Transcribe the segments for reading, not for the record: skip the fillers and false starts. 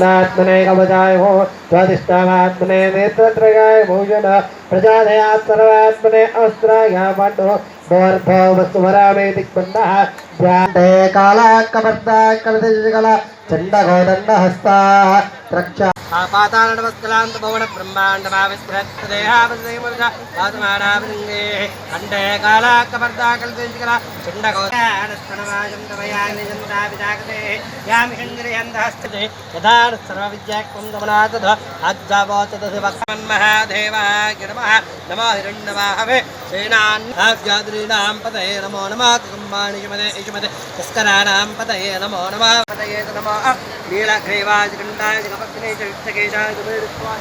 आत्मने कवचाय हो स्वादिष्टात्मने नेत्रत्रयाय भोजन प्रजादयात् सर्वात्मने अस्त्राय पाण्डो भोर्भो वस्तुभरामे दिक्बन्धः ध्याते कालाकपर्दा कलदजकला चण्डघोदण्डहस्ता रक्षा पाताल नमस्कलांत भवन ब्रह्मांड भाविस्पृहत्देहावसेमर्ज आत्मानावृंगे अंडे कालाकपर्दा कलदजकला चण्डघोदण्डहस्तनवाजं तवयानि जन्ता विजागते यामि शङ्करयन्तहस्ते यदा सर्वविद्याक्तं दमनातद अज्जावोचतस्य महादेवाय नमः नमः हिरण्यवाहवे सेनान्याद्रीणां पतये नमो नमः कुम्भाणि यमदे तस्कराणां पतये नमो नमः पतये नमः नीलग्रीवाजगण्डाय जगपत्ने चवित्तकेशाय कुबेरस्वाय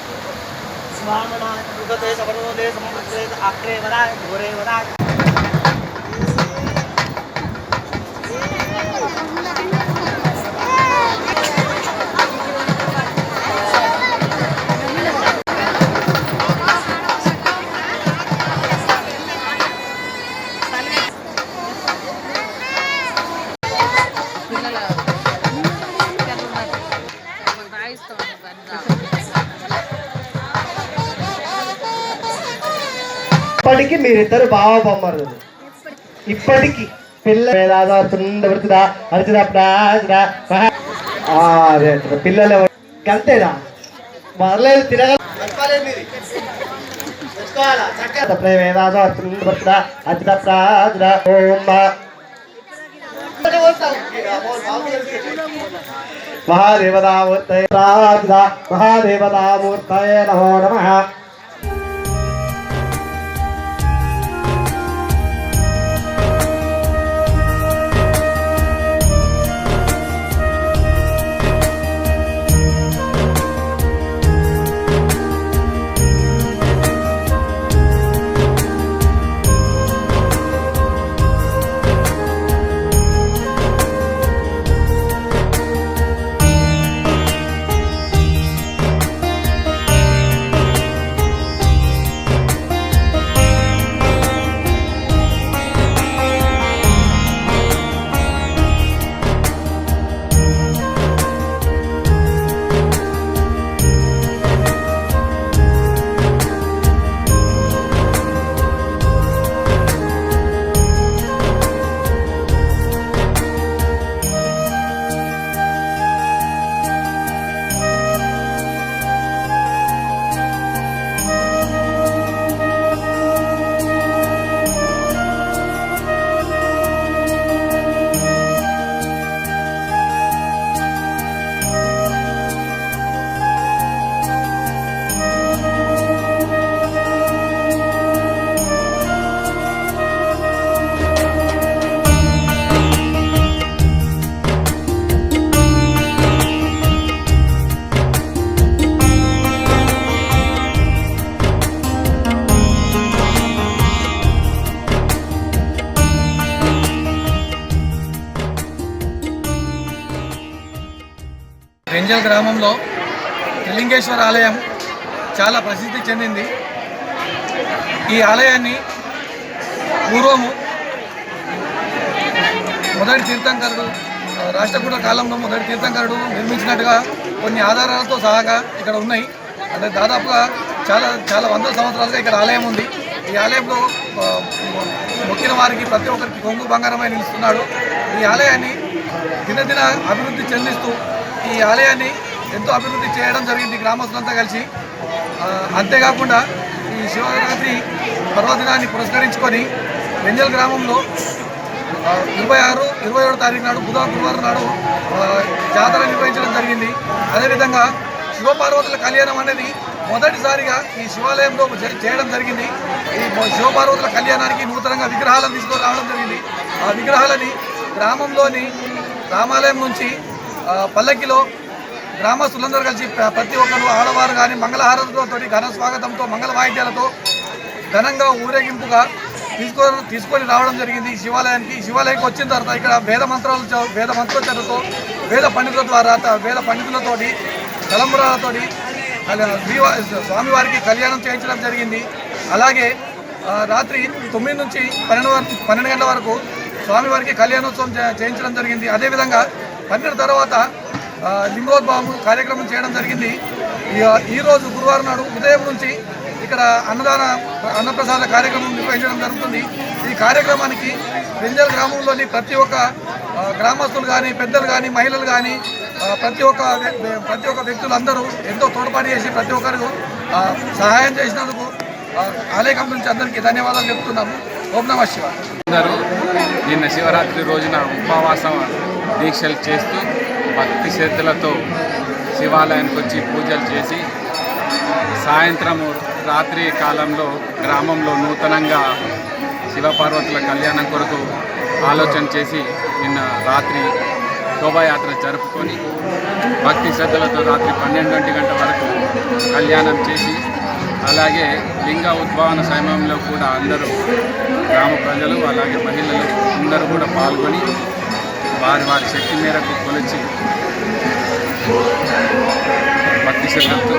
स्वामनाय युगते सवर्णोदे समुद्रे आक्रे वराय घोरे वराय ఇప్పటికి మీరిద్దరు బావ బొమ్మరు ఇప్పటికి పిల్ల పిల్లలు అంతేనా మరలేదు తిరగలేదు మహాదేవతామూర్తయే నమో నమః. రెంజల్ గ్రామంలో త్రిలింగేశ్వర ఆలయం చాలా ప్రసిద్ధి చెందింది. ఈ ఆలయాన్ని పూర్వము మొదటి తీర్థంకరుడు రాష్ట్రకూట కాలంలో మొదటి తీర్థంకరుడు నిర్మించినట్టుగా కొన్ని ఆధారాలతో సహాగా ఇక్కడ ఉన్నాయి. అంటే దాదాపుగా చాలా వందల సంవత్సరాలుగా ఇక్కడ ఆలయం ఉంది. ఈ ఆలయంలో మొక్కిన వారికి ప్రతి ఒక్కరికి కొంగు బంగారమై నిలుస్తున్నాడు. ఈ ఆలయాన్ని దినదిన అభివృద్ధి చెందిస్తూ ఈ ఆలయాన్ని ఎంతో అభివృద్ధి చేయడం జరిగింది గ్రామస్తులంతా కలిసి. అంతేకాకుండా ఈ శివరాత్రి పర్వదినాన్ని పురస్కరించుకొని రెంజల్ గ్రామంలో 26, 27 తారీఖు నాడు గురువారం నాడు జాతర నిర్వహించడం జరిగింది. అదేవిధంగా శివపార్వతుల కళ్యాణం అనేది మొదటిసారిగా ఈ శివాలయంలో చేయడం జరిగింది. ఈ శివపార్వతుల కళ్యాణానికి నూతనంగా విగ్రహాలను తీసుకొని రావడం జరిగింది. ఆ విగ్రహాలని గ్రామంలోని రామాలయం నుంచి పల్లకిలో గ్రామస్తులందరూ కలిసి ప్రతి ఒక్కరు ఆడవారు కానీ మంగళహారతులతో ఘన స్వాగతంతో మంగళ వాయిద్యాలతో ఘనంగా ఊరేగింపుగా తీసుకొని రావడం జరిగింది. శివాలయానికి వచ్చిన తర్వాత ఇక్కడ వేద మంత్రోచ్చరణతో వేద పండితులతోటి తలంబరాలతోటి స్వామివారికి కళ్యాణం చేయించడం జరిగింది. అలాగే రాత్రి 9 నుంచి 12 గంటల వరకు స్వామివారికి కళ్యాణోత్సవం చేయించడం జరిగింది. అదేవిధంగా 12 తర్వాత లింగోద్భవం కార్యక్రమం చేయడం జరిగింది. ఈరోజు గురువారం నాడు ఉదయం నుంచి ఇక్కడ అన్నప్రసాద కార్యక్రమం నిర్వహించడం జరుగుతుంది. ఈ కార్యక్రమానికి రెంజల్ గ్రామంలోని ప్రతి ఒక్క గ్రామస్తులు కానీ పెద్దలు కానీ మహిళలు కానీ ప్రతి ఒక్క వ్యక్తులందరూ ఎంతో తోడ్పాటు చేసి ప్రతి ఒక్కరు సహాయం చేసినందుకు ఆలయ కమిటీ నుంచి అందరికీ ధన్యవాదాలు చెప్తున్నాము. ఓం నమః శివాయ. అందరూ నిన్న శివరాత్రి రోజున ఉపవాస దీక్షలు చేస్తూ భక్తి శ్రద్ధలతో శివాలయానికి వచ్చి పూజలు చేసి సాయంత్రము రాత్రి కాలంలో గ్రామంలో నూతనంగా శివపార్వతుల కళ్యాణం కొరకు ఆలోచన చేసి నిన్న రాత్రి శోభాయాత్ర జరుపుకొని భక్తి శ్రద్ధలతో రాత్రి 12 గంటల వరకు కళ్యాణం చేసి అలాగే లింగ ఉద్భవన సమయంలో కూడా అందరూ గ్రామ ప్రజలు అలాగే మహిళలు అందరూ కూడా పాల్గొని వారి శక్తి మేరకు కొలిచి భక్తి శ్రద్ధలతో